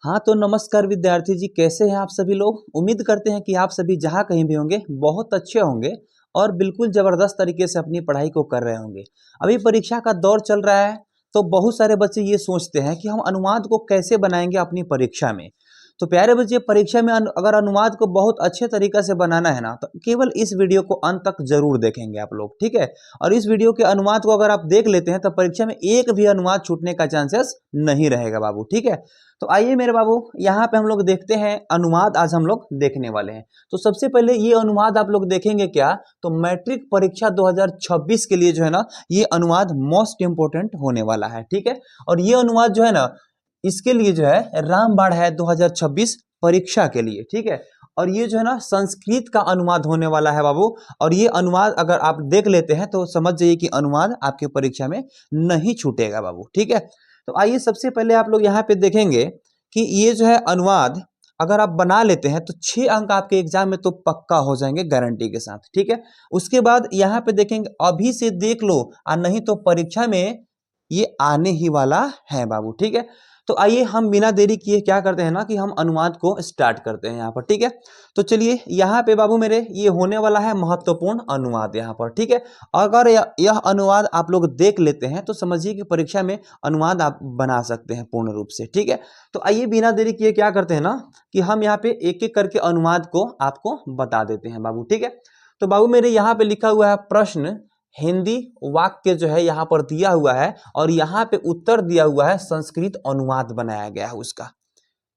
हाँ तो नमस्कार विद्यार्थी जी, कैसे हैं आप सभी लोग। उम्मीद करते हैं कि आप सभी जहाँ कहीं भी होंगे बहुत अच्छे होंगे और बिल्कुल ज़बरदस्त तरीके से अपनी पढ़ाई को कर रहे होंगे। अभी परीक्षा का दौर चल रहा है तो बहुत सारे बच्चे ये सोचते हैं कि हम अनुवाद को कैसे बनाएंगे अपनी परीक्षा में। तो प्यारे बच्चे, परीक्षा में अगर अनुवाद को बहुत अच्छे तरीके से बनाना है ना, तो केवल इस वीडियो को अंत तक जरूर देखेंगे आप लोग, ठीक है। और इस वीडियो के अनुवाद को अगर आप देख लेते हैं तो परीक्षा में एक भी अनुवाद छूटने का चांसेस नहीं रहेगा बाबू, ठीक है। तो आइए मेरे बाबू, यहाँ पे हम लोग देखते हैं अनुवाद आज हम लोग देखने वाले हैं। तो सबसे पहले ये अनुवाद आप लोग देखेंगे क्या, तो मैट्रिक परीक्षा 2026 के लिए जो है ना, ये अनुवाद मोस्ट इंपोर्टेंट होने वाला है, ठीक है। और ये अनुवाद जो है ना, इसके लिए जो है रामबाण है 2026 परीक्षा के लिए, ठीक है। और ये जो है ना संस्कृत का अनुवाद होने वाला है बाबू। और ये अनुवाद अगर आप देख लेते हैं तो समझ जाइए कि अनुवाद आपके परीक्षा में नहीं छूटेगा बाबू, ठीक है। तो आइए सबसे पहले आप लोग यहाँ पे देखेंगे कि ये जो है अनुवाद अगर आप बना लेते हैं तो 6 अंक आपके एग्जाम में तो पक्का हो जाएंगे गारंटी के साथ, ठीक है। उसके बाद यहाँ पे देखेंगे, अभी से देख लो और नहीं तो परीक्षा में ये आने ही वाला है बाबू, ठीक है। तो आइए हम बिना देरी किए क्या करते हैं ना कि हम अनुवाद को स्टार्ट करते हैं यहाँ पर, ठीक है। तो चलिए यहाँ पे बाबू मेरे ये होने वाला है महत्वपूर्ण अनुवाद यहाँ पर, ठीक है। अगर यह अनुवाद आप लोग देख लेते हैं तो समझिए कि परीक्षा में अनुवाद आप बना सकते हैं पूर्ण रूप से, ठीक है। तो आइए बिना देरी किए क्या करते हैं ना कि हम यहाँ पे एक एक करके अनुवाद को आपको बता देते हैं बाबू, ठीक है। तो बाबू मेरे यहाँ पे लिखा हुआ है प्रश्न हिंदी वाक्य जो है यहाँ पर दिया हुआ है और यहाँ पे उत्तर दिया हुआ है, संस्कृत अनुवाद बनाया गया है उसका,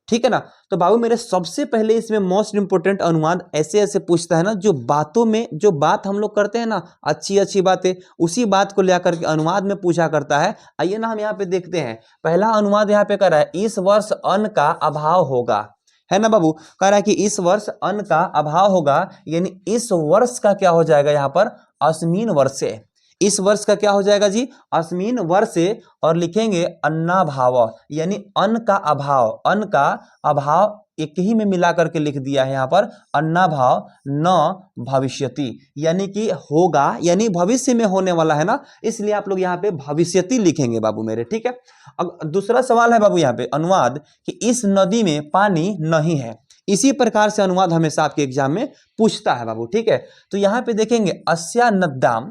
ठीक है ना। तो बाबू मेरे सबसे पहले इसमें मोस्ट इंपोर्टेंट अनुवाद ऐसे ऐसे पूछता है ना, जो बातों में जो बात हम लोग करते हैं ना, अच्छी अच्छी बातें, उसी बात को लेकर के अनुवाद में पूछा करता है। आइए ना हम यहाँ पे देखते हैं, पहला अनुवाद यहाँ पे कर रहा है, इस वर्ष अन्न का अभाव होगा, है ना बाबू। कह रहा है कि इस वर्ष अन्न का अभाव होगा, यानी इस वर्ष का क्या हो जाएगा यहाँ पर, अस्मिन वर्षे। इस वर्ष का क्या हो जाएगा जी, अस्मिन वर्षे। और लिखेंगे अन्नाभाव, यानी अन्न का अभाव, अन्न का अभाव एक ही में मिला करके लिख दिया है यहाँ पर, अन्नाभाव न भविष्यति, यानी कि होगा, यानी भविष्य में होने वाला है ना, इसलिए आप लोग यहाँ पे भविष्यति लिखेंगे बाबू मेरे, ठीक है। अब दूसरा सवाल है बाबू यहाँ पे अनुवाद कि इस नदी में पानी नहीं है। इसी प्रकार से अनुवाद हमेशा आपके एग्जाम में पूछता है बाबू, ठीक है। तो यहाँ पे देखेंगे अस्या नद्याम,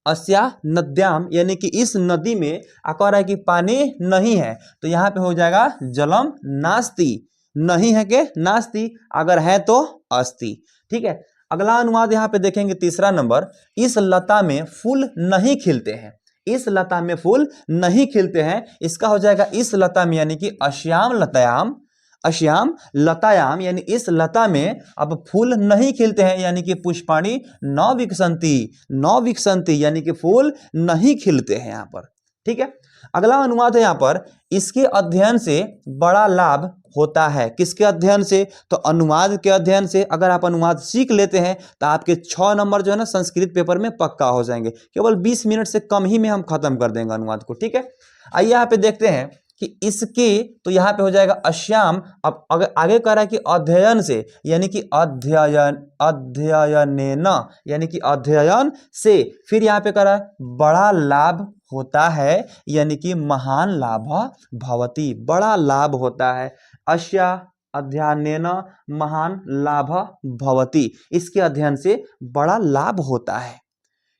अस्या नद्याम, यानी कि इस नदी में कह रहा है कि पानी नहीं है, तो यहाँ पे हो जाएगा जलम नास्ति, नहीं है के नास्ति, अगर है तो अस्ति, ठीक है। अगला अनुवाद यहाँ पे देखेंगे तीसरा नंबर, इस लता में फूल नहीं खिलते हैं। इस लता में फूल नहीं खिलते हैं, इसका हो जाएगा इस लता में, यानी कि अश्याम लतायाम, अश्याम लतायाम, यानी इस लता में अब फूल नहीं खिलते हैं, यानी कि पुष्पाणि न विकसंती, न विकसंती, यानी कि फूल नहीं खिलते हैं यहाँ पर, ठीक है। अगला अनुवाद है यहाँ पर, इसके अध्ययन से बड़ा लाभ होता है। किसके अध्ययन से, तो अनुवाद के अध्ययन से। अगर आप अनुवाद सीख लेते हैं तो आपके 6 नंबर जो है ना संस्कृत पेपर में पक्का हो जाएंगे, केवल 20 मिनट से कम ही में हम खत्म कर देंगे अनुवाद को, ठीक है। आइए यहाँ पे देखते हैं कि इसके, तो यहाँ पे हो जाएगा अश्याम। अब अगर आगे कह रहा है कि अध्ययन से, यानी कि अध्ययन, अध्ययनेन, यानी कि अध्ययन से, फिर यहाँ पे कह रहा है बड़ा लाभ होता है, यानी कि महान लाभ भवति, बड़ा लाभ होता है। अश्या अध्ययनेन महान लाभ भवति, इसके अध्ययन से बड़ा लाभ होता है,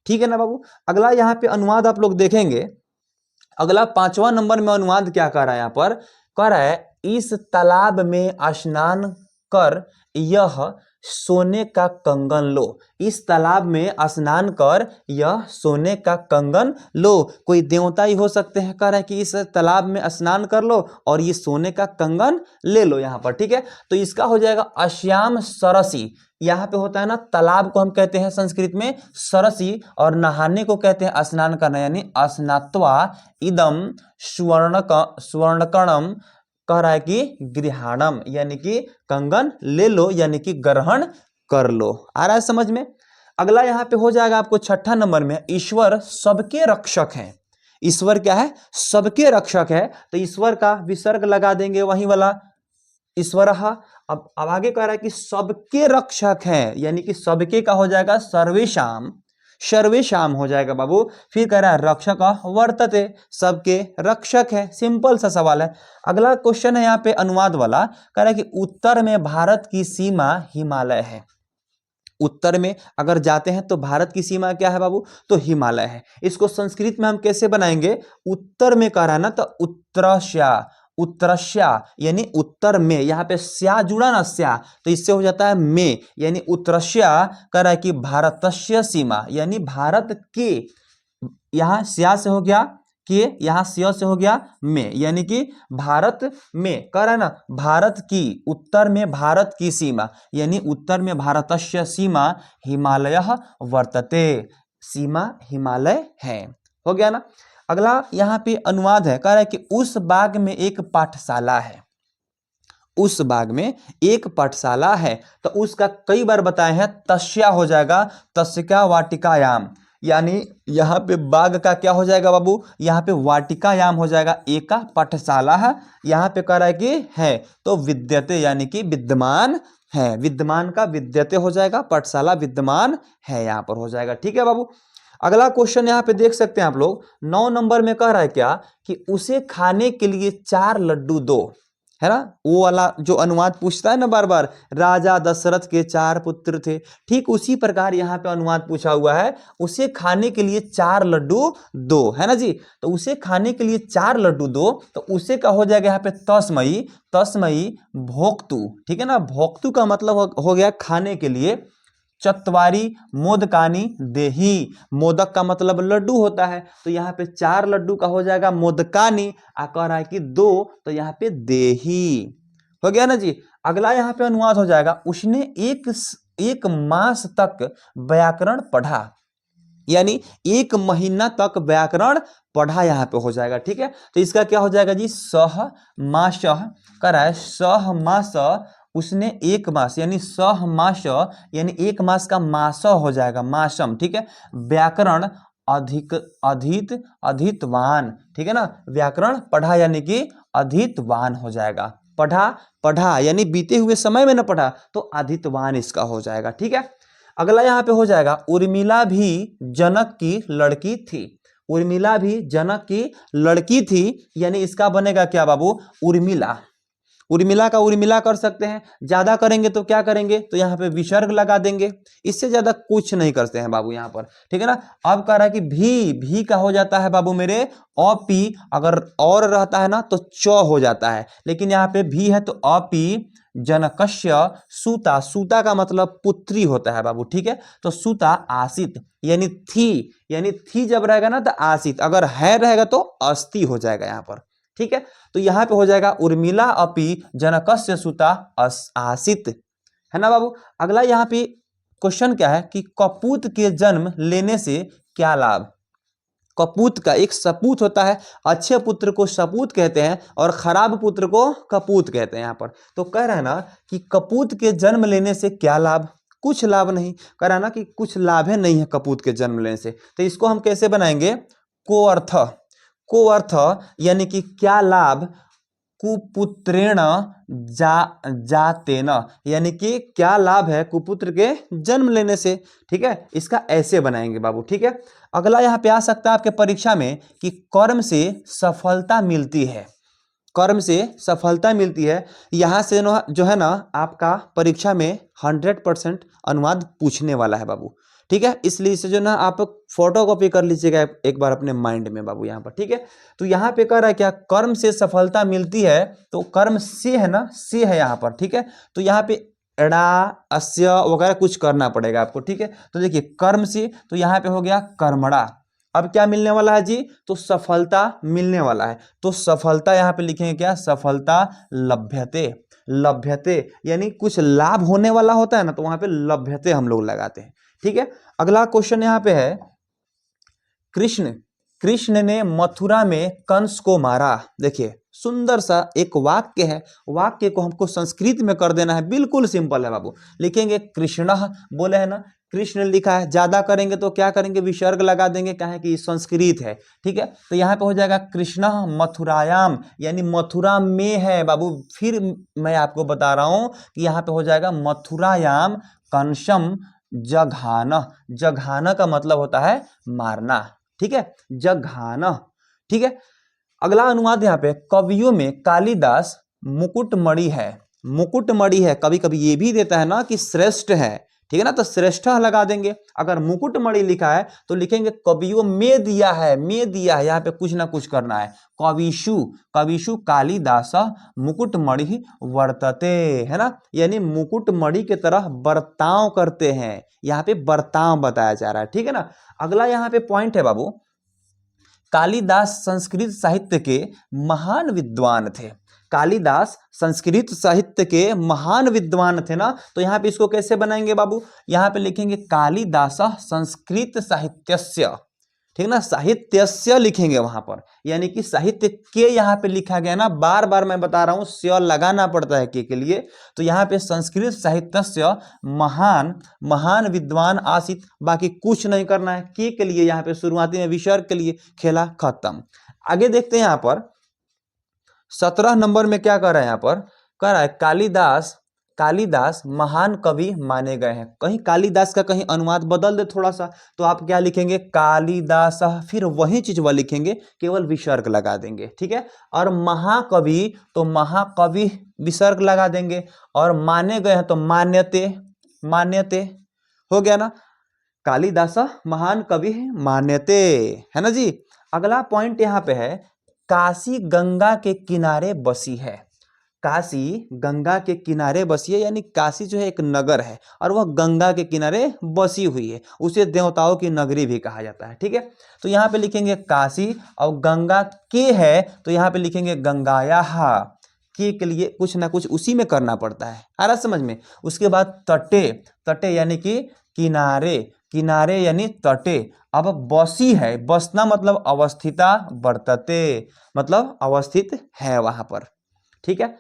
ठीक है ना बाबू। अगला यहाँ पे अनुवाद आप लोग देखेंगे, अगला 5वां नंबर में अनुवाद क्या कर रहा है यहाँ पर, कह रहा है इस तालाब में स्नान कर यह सोने का कंगन लो। इस तालाब में स्नान कर यह सोने का कंगन लो। कोई देवता ही हो सकते हैं, कह रहा है कि इस तालाब में स्नान कर लो और ये सोने का कंगन ले लो यहाँ पर, ठीक है। तो इसका हो जाएगा अश्याम सरसी। यहाँ पे होता है ना, तालाब को हम कहते हैं संस्कृत में सरसी, और नहाने को कहते हैं स्नान करना, यानी स्नात्वा इदम स्वर्णकणम, कह रहा है कि गृहाणम, यानी कि कंगन ले लो, यानी कि ग्रहण कर लो। आ रहा है समझ में। अगला यहाँ पे हो जाएगा आपको 6ठा नंबर में, ईश्वर सबके रक्षक हैं। ईश्वर क्या है, सबके रक्षक है, तो ईश्वर का विसर्ग लगा देंगे वही वाला ईश्वर। अब आगे कह रहा है कि सबके रक्षक हैं, यानी कि सबके का हो जाएगा सर्वेशाम, सर्वेशाम हो जाएगा बाबू। फिर कह रहा है रक्षक वर्तते, सबके रक्षक है। सिंपल सा सवाल है। अगला क्वेश्चन है यहाँ पे अनुवाद वाला, कह रहा है कि उत्तर में भारत की सीमा हिमालय है। उत्तर में अगर जाते हैं तो भारत की सीमा क्या है बाबू, तो हिमालय है। इसको संस्कृत में हम कैसे बनाएंगे, उत्तर में कह रहा है ना तो उत्तरस्या, उत्तरस्या यानी उत्तर में, यहाँ पे स्या जुड़ा ना स्या, तो इससे हो जाता है में, यानी उत्तरस्या कह रहा है कि भारतस्य सीमा यानी भारत के, यहाँ स्या से हो गया कि, यहाँ स्या से हो गया में, यानी कि भारत में कह रहा है ना, भारत की, उत्तर में भारत की सीमा यानी उत्तर में भारतस्य सीमा हिमालयः वर्तते, सीमा हिमालय है। हो गया ना। अगला यहाँ पे अनुवाद है, कह रहा है कि उस बाग में एक पाठशाला है। उस बाग में एक पाठशाला है, तो उसका कई बार बताए हैं, तस्या हो जाएगा, तस्या वाटिकायाम, यानी यहाँ पे बाग का क्या हो जाएगा बाबू, यहाँ पे वाटिकायाम हो जाएगा। एका पाठशाला है, यहाँ पे कह रहा है कि है, तो विद्यते यानी कि विद्यमान है, विद्यमान का विद्यते हो जाएगा, पाठशाला विद्यमान है यहाँ पर हो जाएगा। ठीक है बाबू। अगला क्वेश्चन यहाँ पे देख सकते हैं आप लोग, 9 नंबर में कह रहा है क्या कि उसे खाने के लिए 4 लड्डू दो, है ना, वो वाला जो अनुवाद पूछता है ना बार बार, राजा दशरथ के 4 पुत्र थे, ठीक उसी प्रकार यहाँ पे अनुवाद पूछा हुआ है, उसे खाने के लिए 4 लड्डू दो, है ना जी। तो उसे खाने के लिए 4 लड्डू दो, तो उसे का हो जाएगा यहाँ पे तस्मयी, तस्मयी भोक्तु, ठीक है ना। भोक्तु का मतलब हो गया खाने के लिए। चत्वारी मोदकानी देही, मोदक का मतलब लड्डू होता है, तो यहाँ पे 4 लड्डू का हो जाएगा मोदकानी, आ कह रहा है कि 2, तो यहाँ पे देही हो गया ना जी। अगला यहाँ पे अनुवाद हो जाएगा, उसने एक मास तक व्याकरण पढ़ा, यानी 1 महीना तक व्याकरण पढ़ा यहाँ पे हो जाएगा। ठीक है, तो इसका क्या हो जाएगा जी, सह मास, कह रहा है सह मास, उसने 1 मास यानी सह मास, यानी 1 मास का मास हो जाएगा, मासम। ठीक है, व्याकरण अधिक अधितवान, ठीक है ना, व्याकरण पढ़ा यानी कि अधितवान हो जाएगा। पढ़ा यानी बीते हुए समय में न पढ़ा, तो अधितवान इसका हो जाएगा। ठीक है, अगला यहाँ पे हो जाएगा, उर्मिला भी जनक की लड़की थी। उर्मिला भी जनक की लड़की थी, यानी इसका बनेगा क्या बाबू, उर्मिला। उर्मिला का उर्मिला कर सकते हैं, ज्यादा करेंगे तो क्या करेंगे, तो यहाँ पे विसर्ग लगा देंगे, इससे ज्यादा कुछ नहीं करते हैं बाबू यहाँ पर। ठीक है ना। अब कह रहा है कि भी का हो जाता है बाबू मेरे अपी, अगर और रहता है ना तो च हो जाता है, लेकिन यहाँ पे भी है तो अपी जनकस्य सूता, सूता का मतलब पुत्री होता है बाबू। ठीक है, तो सूता आसित यानी थी जब रहेगा ना तो आसित, अगर है रहेगा तो अस्ति हो जाएगा यहाँ पर। ठीक है, तो यहां पे हो जाएगा उर्मिला अपि जनकस्य सुता आसित, है ना बाबू। अगला यहाँ पे क्वेश्चन क्या है कि कपूत के जन्म लेने से क्या लाभ। कपूत का एक सपूत होता है, अच्छे पुत्र को सपूत कहते हैं और खराब पुत्र को कपूत कहते हैं यहाँ पर। तो कह रहा है ना कि कपूत के जन्म लेने से क्या लाभ, कुछ लाभ नहीं, कह रहा है ना कि कुछ लाभ है नहीं है कपूत के जन्म लेने से। तो इसको हम कैसे बनाएंगे, को अर्थ यानी कि क्या लाभ, कुपुत्रेण जातेन, यानी कि क्या लाभ है कुपुत्र के जन्म लेने से। ठीक है, इसका ऐसे बनाएंगे बाबू। ठीक है, अगला यहाँ पे आ सकता है आपके परीक्षा में कि कर्म से सफलता मिलती है, कर्म से सफलता मिलती है। यहाँ से जो है ना आपका परीक्षा में 100% अनुवाद पूछने वाला है बाबू। ठीक है, इसलिए इसे जो ना आप फोटो कॉपी कर लीजिएगा एक बार अपने माइंड में बाबू यहाँ पर। ठीक है, तो यहाँ पे कह रहा है क्या, कर्म से सफलता मिलती है, तो कर्म से है ना, से है यहाँ पर। ठीक है, तो यहाँ पे एड़ा अस्य वगैरह कुछ करना पड़ेगा आपको। ठीक है, तो देखिए कर्म से, तो यहाँ पे हो गया कर्मणा। अब क्या मिलने वाला है जी, तो सफलता मिलने वाला है, तो सफलता यहाँ पे लिखेंगे क्या, सफलता लभ्यते, लभ्यते यानी कुछ लाभ होने वाला होता है ना, तो वहां पे लभ्यते हम लोग लगाते हैं। ठीक है, अगला क्वेश्चन यहाँ पे है, कृष्ण ने मथुरा में कंस को मारा। देखिए सुंदर सा एक वाक्य है, वाक्य को हमको संस्कृत में कर देना है, बिल्कुल सिंपल है बाबू। लिखेंगे कृष्णः, बोले है ना, कृष्ण लिखा है, ज्यादा करेंगे तो क्या करेंगे, विसर्ग लगा देंगे, क्या है कि संस्कृत है। ठीक है, तो यहाँ पे हो जाएगा कृष्णः मथुरायाम, यानी मथुरा में है बाबू। फिर मैं आपको बता रहा हूं कि यहाँ पे हो जाएगा मथुरायाम कंसम जघाना, जघाना का मतलब होता है मारना, ठीक है, जघाना, ठीक है। अगला अनुवाद यहाँ पे, कवियों में कालिदास मुकुटमणि है, मुकुटमणि है, कभी कभी ये भी देता है ना कि श्रेष्ठ है, ठीक है ना, तो श्रेष्ठ लगा देंगे। अगर मुकुटमणि लिखा है तो लिखेंगे कवियों में दिया है, में दिया है, यहाँ पे कुछ ना कुछ करना है। कविषु, कविषु कालिदास मुकुटमणि वर्तते, है ना, यानी मुकुटमणि की तरह बर्ताव करते हैं, यहाँ पे बर्ताव बताया जा रहा है, ठीक है ना। अगला यहाँ पे पॉइंट है बाबू, कालिदास संस्कृत साहित्य के महान विद्वान थे, कालिदास संस्कृत साहित्य के महान विद्वान थे ना, तो यहाँ पे इसको कैसे बनाएंगे बाबू, यहाँ पे लिखेंगे कालिदास संस्कृत साहित्यस्य, ठीक ना, साहित्यस्य लिखेंगे वहां पर, यानी कि साहित्य के यहाँ पे लिखा गया ना, बार बार मैं बता रहा हूं स्य लगाना पड़ता है के लिए, तो यहाँ पे संस्कृत साहित्यस्य महान, महान विद्वान आसित, बाकी कुछ नहीं करना है के लिए, यहाँ पे शुरुआती में विसर्ग के लिए, खेला खत्म। आगे देखते हैं यहाँ पर 17 नंबर में क्या कर रहा है, यहाँ पर कह रहा है कालिदास, कालिदास महान कवि माने गए हैं। कहीं कालिदास का कहीं अनुवाद बदल दे थोड़ा सा, तो आप क्या लिखेंगे, कालिदास, फिर वही चीज वह लिखेंगे, केवल विसर्ग लगा देंगे, ठीक है। और महाकवि तो महाकवि विसर्ग लगा देंगे, और माने गए हैं तो मान्यते, मान्यते हो गया ना, कालिदास महान कवि मान्यते, है ना जी। अगला पॉइंट यहाँ पे है, काशी गंगा के किनारे बसी है, काशी गंगा के किनारे बसी है, यानी काशी जो है एक नगर है और वह गंगा के किनारे बसी हुई है, उसे देवताओं की नगरी भी कहा जाता है, ठीक है। तो यहाँ पे लिखेंगे काशी, और गंगा के है तो यहाँ पे लिखेंगे गंगायाः, के लिए कुछ ना कुछ उसी में करना पड़ता है, आ रहा समझ में। उसके बाद तटे, तटे यानी कि किनारे, किनारे यानी तटे। अब बसी है, बसना मतलब अवस्थिता वर्तते, मतलब अवस्थित है वहां पर, ठीक है।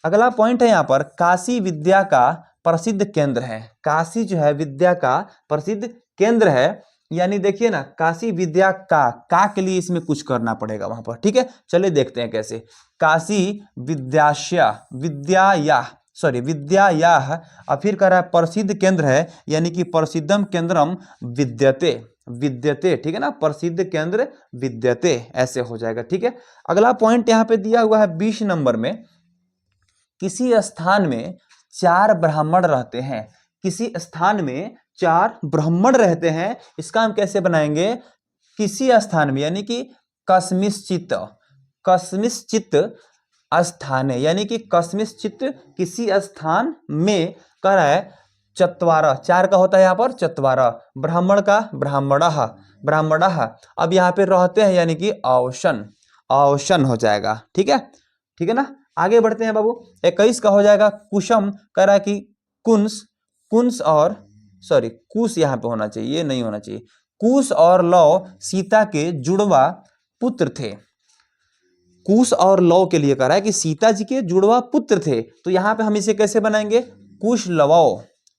अगला पॉइंट है यहाँ पर, काशी विद्या का प्रसिद्ध केंद्र है, काशी जो है विद्या का प्रसिद्ध केंद्र है, यानी देखिए ना, काशी विद्या का के लिए इसमें कुछ करना पड़ेगा वहां पर, ठीक है। चलिए देखते हैं कैसे, काशी विद्याश्या, विद्याया, सॉरी विद्यायाः, और फिर कह रहा है प्रसिद्ध केंद्र है, यानी कि प्रसिद्धम केंद्रम विद्यते, विद्यते, ठीक है ना, प्रसिद्ध केंद्र विद्यते, ऐसे हो जाएगा, ठीक है। अगला पॉइंट यहाँ पे दिया हुआ है 20 नंबर में, किसी स्थान में 4 ब्राह्मण रहते हैं, किसी स्थान में 4 ब्राह्मण रहते हैं, इसका हम कैसे बनाएंगे, किसी स्थान में, यानी कि कस्मिश्चित्, कस्मिश्चित् स्थाने, यानी कि कस्मिश्चित् किसी स्थान में, कह रहा है चत्वारः, 4 का होता है यहाँ पर चत्वारः, ब्राह्मण का ब्राह्मणः, ब्राह्मणः, अब यहाँ पे रहते हैं यानी कि औशन, औशन हो जाएगा, ठीक है, ठीक है ना। आगे बढ़ते हैं बाबू, 21 का हो जाएगा कुशम, कह रहा है कि कुंस, कुंस और सॉरी कुश यहाँ पे होना चाहिए, ये नहीं होना चाहिए, कुश और लव सीता के जुड़वा पुत्र थे, कुश और लव के लिए कह रहा है कि सीता जी के जुड़वा पुत्र थे, तो यहाँ पे हम इसे कैसे बनाएंगे, कुश लवौ,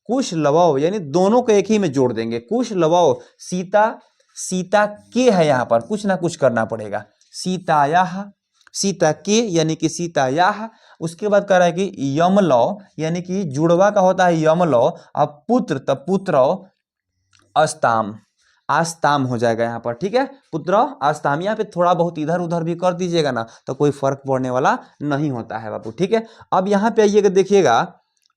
कुश लवौ, यानी दोनों को एक ही में जोड़ देंगे, कुश लवौ, सीता, सीता के है, यहाँ पर कुछ ना कुछ करना पड़ेगा, सीतायाः, सीता के यानी कि सीतायाः। उसके बाद कह रहा है कि यमलौ, यानी कि जुड़वा का होता है यमलौ, अब पुत्र तब पुत्र अस्ताम, आस्ताम हो जाएगा यहाँ पर, ठीक है, पुत्र आस्ताम। यहाँ पे थोड़ा बहुत इधर उधर भी कर दीजिएगा ना तो कोई फर्क पड़ने वाला नहीं होता है बाबू, ठीक है। अब यहाँ पे आइएगा, देखिएगा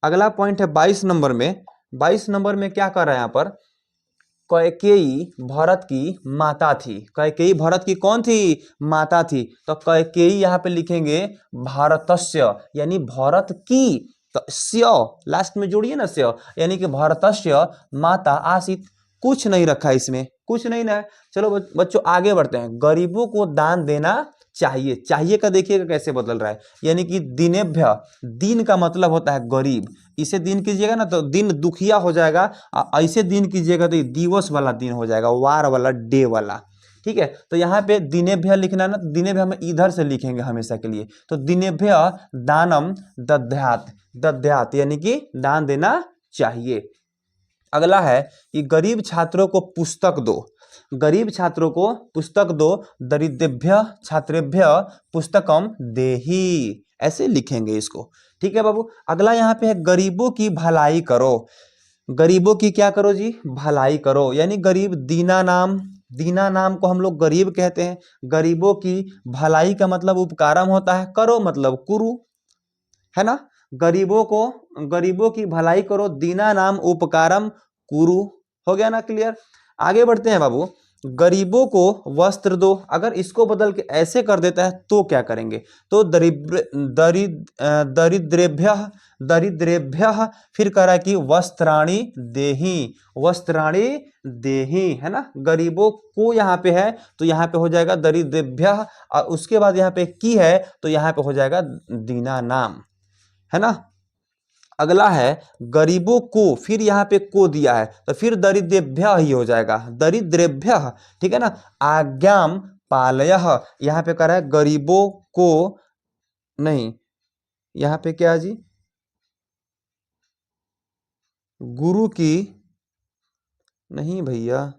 अगला पॉइंट है 22 नंबर में, 22 नंबर में क्या कर रहा है यहाँ पर, कैकेयी भरत की माता थी, कैकेयी भरत की कौन थी, माता थी, तो कैकेयी यहाँ पे लिखेंगे भारतस्य, यानी भरत की, तो स्य लास्ट में जोड़िए ना स्य, यानी कि भारतस्य माता आसित, कुछ नहीं रखा इसमें, कुछ नहीं ना। चलो बच्चों आगे बढ़ते हैं, गरीबों को दान देना चाहिए, चाहिए का देखिएगा कैसे बदल रहा है, यानी कि दिनेभ्य, दिन का मतलब होता है गरीब, इसे दिन कीजिएगा ना तो दिन दुखिया हो जाएगा, ऐसे दिन कीजिएगा तो दिवस वाला दिन हो जाएगा, वार वाला, डे वाला, ठीक है। तो यहाँ पे दिनेभ्य लिखना ना, दिनेभ्य हम इधर से लिखेंगे हमेशा के लिए, तो दिनेभ्य दानम दद्यात्, दद्यात् यानी कि दान देना चाहिए। अगला है कि गरीब छात्रों को पुस्तक दो, गरीब छात्रों को पुस्तक दो, दरिद्रेभ्य छात्रेभ्य पुस्तकम देहि, ऐसे लिखेंगे इसको, ठीक है बाबू। अगला यहाँ पे है गरीबों की भलाई करो, गरीबों की क्या करो जी, भलाई करो, यानी गरीब दीना नाम, दीना नाम को हम लोग गरीब कहते हैं। गरीबों की भलाई का मतलब उपकारम होता है, करो मतलब कुरु, है ना। गरीबों की भलाई करो, दीना नाम उपकारम कुरु, हो गया ना क्लियर। आगे बढ़ते हैं बाबू, गरीबों को वस्त्र दो, अगर इसको बदल के ऐसे कर देता है तो क्या करेंगे, तो दरिद्रेभ्यः दरिद्रेभ्यः, फिर कह रहा है कि वस्त्राणि देहि, वस्त्राणि देहि, है ना। गरीबों को यहाँ पे है तो यहाँ पे हो जाएगा दरिद्रेभ्यः, और उसके बाद यहाँ पे की है तो यहाँ पे हो जाएगा दीना नाम, है ना। अगला है गरीबों को, फिर यहाँ पे को दिया है तो फिर दरिद्रेभ्यः ही हो जाएगा, दरिद्रेभ्यः, ठीक है ना। आज्ञाम पालयः, यहाँ पे कह रहा है गरीबों को, नहीं यहाँ पे क्या है जी, गुरु की, नहीं भैया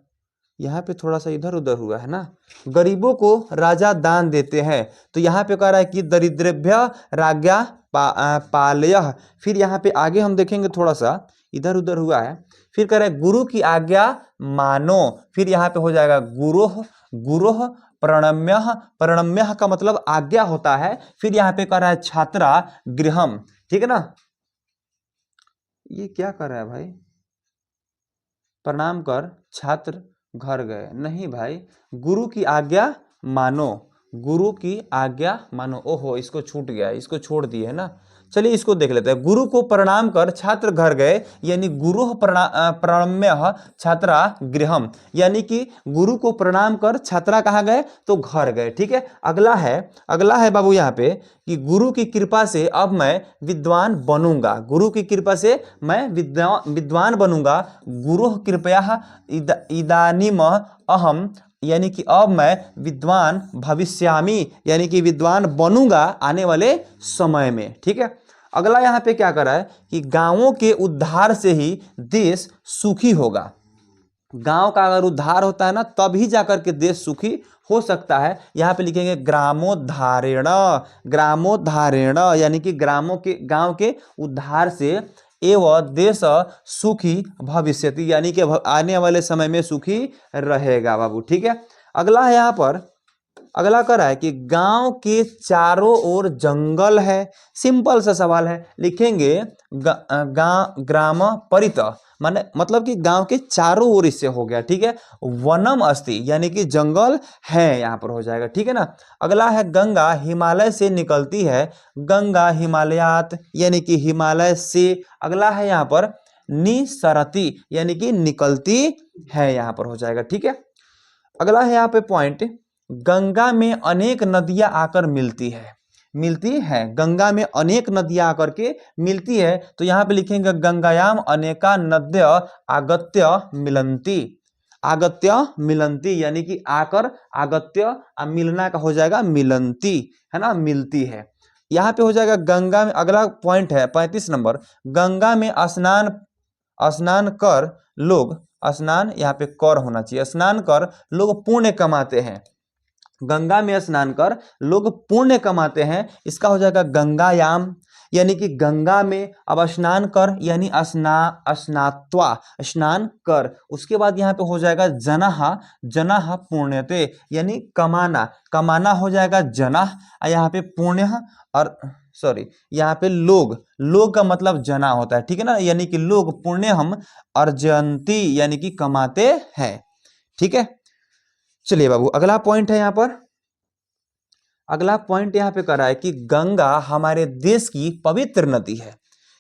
यहाँ पे थोड़ा सा इधर उधर हुआ है ना, गरीबों को राजा दान देते हैं, तो यहाँ पे कह रहा है कि दरिद्रेभ्य राज्ञा पालयः, फिर यहाँ पे आगे हम देखेंगे थोड़ा सा इधर उधर हुआ है, फिर कह रहा है गुरु की आज्ञा मानो, फिर यहाँ पे हो जाएगा गुरोह, गुरोह प्रणम्यः, प्रणम्यः का मतलब आज्ञा होता है, फिर यहाँ पे कह रहा है छात्रा गृहम, ठीक है ना। ये क्या कर रहा है भाई, प्रणाम कर छात्र घर गए, नहीं भाई, गुरु की आज्ञा मानो, गुरु की आज्ञा मानो, ओहो इसको छूट गया, इसको छोड़ दिए है ना। चलिए इसको देख लेते हैं, गुरु को प्रणाम कर छात्र घर गए, यानी गुरु प्रणम्य छात्रा गृहम, यानी कि गुरु को प्रणाम कर छात्रा कहाँ गए, तो घर गए, ठीक है। अगला है बाबू यहाँ पे कि गुरु की कृपा से अब मैं विद्वान बनूंगा, गुरु की कृपा से मैं विद्वान बनूंगा, गुरु कृपया इदानीम अहम, यानी कि अब मैं विद्वान भविष्यामि, यानी कि विद्वान बनूंगा आने वाले समय में, ठीक है। अगला यहाँ पे क्या कर रहा है कि गांवों के उद्धार से ही देश सुखी होगा, गांव का अगर उद्धार होता है ना तभी जाकर के देश सुखी हो सकता है। यहाँ पे लिखेंगे ग्रामोद्धारेण, ग्रामोद्धारेण, यानी कि गांव के उद्धार से एवं देश सुखी भविष्यति, यानी कि आने वाले समय में सुखी रहेगा बाबू, ठीक है। अगला है यहाँ पर, अगला कर रहा है कि गांव के चारों ओर जंगल है, सिंपल सा सवाल है, लिखेंगे ग्राम परित, माने मतलब कि गांव के चारों ओर इससे हो गया, ठीक है। वनम अस्ति, यानी कि जंगल है, यहाँ पर हो जाएगा, ठीक है ना। अगला है गंगा हिमालय से निकलती है, गंगा हिमालयात, यानी कि हिमालय से। अगला है यहाँ पर निसरती, यानी कि निकलती है, यहाँ पर हो जाएगा, ठीक है। अगला है यहाँ पे पॉइंट, गंगा में अनेक नदियां आकर मिलती है, गंगा में अनेक नदियां आकर के मिलती है, तो यहाँ पे लिखेंगे गंगायाम अनेका नद्य आगत्य मिलंती, आगत्य मिलंती, यानी कि आकर आगत्य मिलना का हो जाएगा मिलंती, है ना, मिलती है। यहाँ पे हो जाएगा गंगा में, अगला पॉइंट है 35 नंबर, गंगा में स्नान कर लोग, स्नान यहाँ पे कर होना चाहिए, स्नान कर लोग पुण्य कमाते हैं, गंगा में स्नान कर लोग पुण्य कमाते हैं, इसका हो जाएगा गंगायाम, यानी कि गंगा में अब स्नान कर, यानी स्नात्वा, स्नान कर, उसके बाद यहाँ पे हो जाएगा जनाह, जनाह पुण्यते, यानी कमाना, कमाना हो जाएगा जनाह, यहाँ पे पुण्य, और सॉरी यहाँ पे लोग का मतलब जना होता है, ठीक है ना, यानी कि लोग पुण्य हम अर्जंती, यानी कि कमाते हैं, ठीक है। चलिए बाबू अगला पॉइंट है यहाँ पर, अगला पॉइंट यहाँ पे कर रहा है कि गंगा हमारे देश की पवित्र नदी है,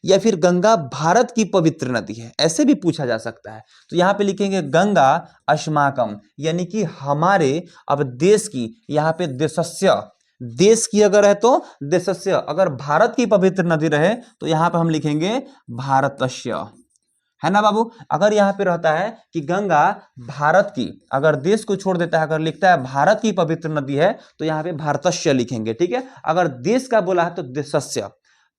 या फिर गंगा भारत की पवित्र नदी है, ऐसे भी पूछा जा सकता है। तो यहाँ पे लिखेंगे गंगा अस्माकम, यानी कि हमारे, अब देश की, यहाँ पे देशस्य, देश की अगर है तो देशस्य, अगर भारत की पवित्र नदी रहे तो यहाँ पे हम लिखेंगे भारतस्य, है ना बाबू। अगर यहाँ पे रहता है कि गंगा भारत की, अगर देश को छोड़ देता है, अगर लिखता है भारत की पवित्र नदी है तो यहाँ पे भारतस्य लिखेंगे, ठीक है। अगर देश का बोला है तो देशस्य,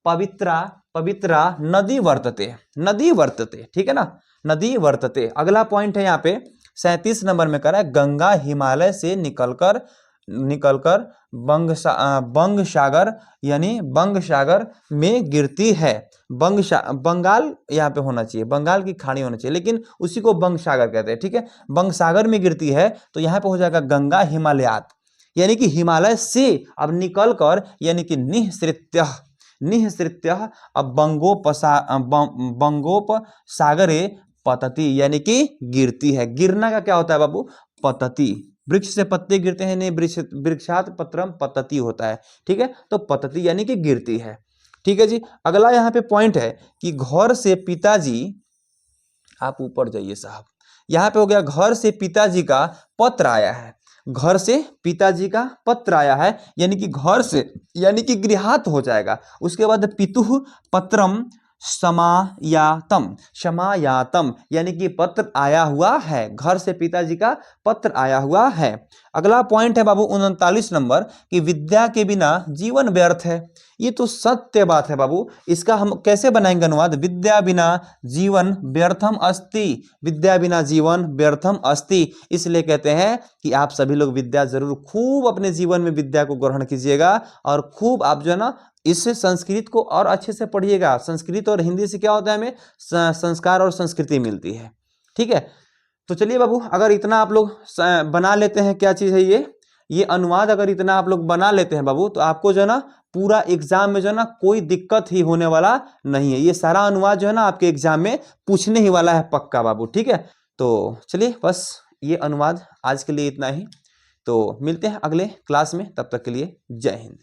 पवित्रा नदी वर्तते, नदी वर्तते, ठीक है ना, नदी वर्तते। अगला पॉइंट है यहाँ पे 37 नंबर में कह रहा है गंगा हिमालय से निकलकर निकलकर बंग सागर यानी बंग सागर में गिरती है। बंगाल यहाँ पे होना चाहिए, बंगाल की खाड़ी होना चाहिए, लेकिन उसी को बंग सागर कहते हैं, ठीक है। बंग सागर में गिरती है तो यहाँ पे हो जाएगा गंगा हिमालयात, यानी कि हिमालय से अब निकल कर, यानी कि निःसृत्य अब बंगोपसागरे पतती, यानी कि गिरती है। गिरना का क्या होता है बाबू? पतती। वृक्ष से पत्ते गिरते हैं, नहीं, वृक्षात पत्रम पतती होता है, ठीक है। तो पतती यानी कि गिरती है, ठीक है जी। अगला यहाँ पे पॉइंट है कि घर से पिताजी, आप ऊपर जाइए साहब, यहाँ पे हो गया घर से पिताजी का पत्र आया है। घर से पिताजी का पत्र आया है, यानी कि घर से, यानी कि गृहात हो जाएगा। उसके बाद पितुः पत्रम समायातम, यानी कि पत्र आया हुआ है। घर से पिताजी का पत्र आया हुआ है। अगला पॉइंट है बाबू 39 नंबर कि विद्या के बिना जीवन व्यर्थ है। ये तो सत्य बात है बाबू। इसका हम कैसे बनाएंगे अनुवाद? विद्या बिना जीवन व्यर्थम अस्ति, विद्या बिना जीवन व्यर्थम अस्ति। इसलिए कहते हैं कि आप सभी लोग विद्या जरूर खूब अपने जीवन में विद्या को ग्रहण कीजिएगा, और खूब आप जो है ना इससे संस्कृत को और अच्छे से पढ़िएगा। संस्कृत और हिंदी से क्या होता है, हमें संस्कार और संस्कृति मिलती है, ठीक है। तो चलिए बाबू, अगर इतना आप लोग बना लेते हैं, क्या चीज़ है ये अनुवाद अगर इतना आप लोग बना लेते हैं बाबू, तो आपको जो है ना पूरा एग्जाम में जो है ना कोई दिक्कत ही होने वाला नहीं है। ये सारा अनुवाद जो है ना आपके एग्जाम में पूछने ही वाला है पक्का बाबू, ठीक है। तो चलिए बस ये अनुवाद आज के लिए इतना ही। तो मिलते हैं अगले क्लास में, तब तक के लिए जय हिंद।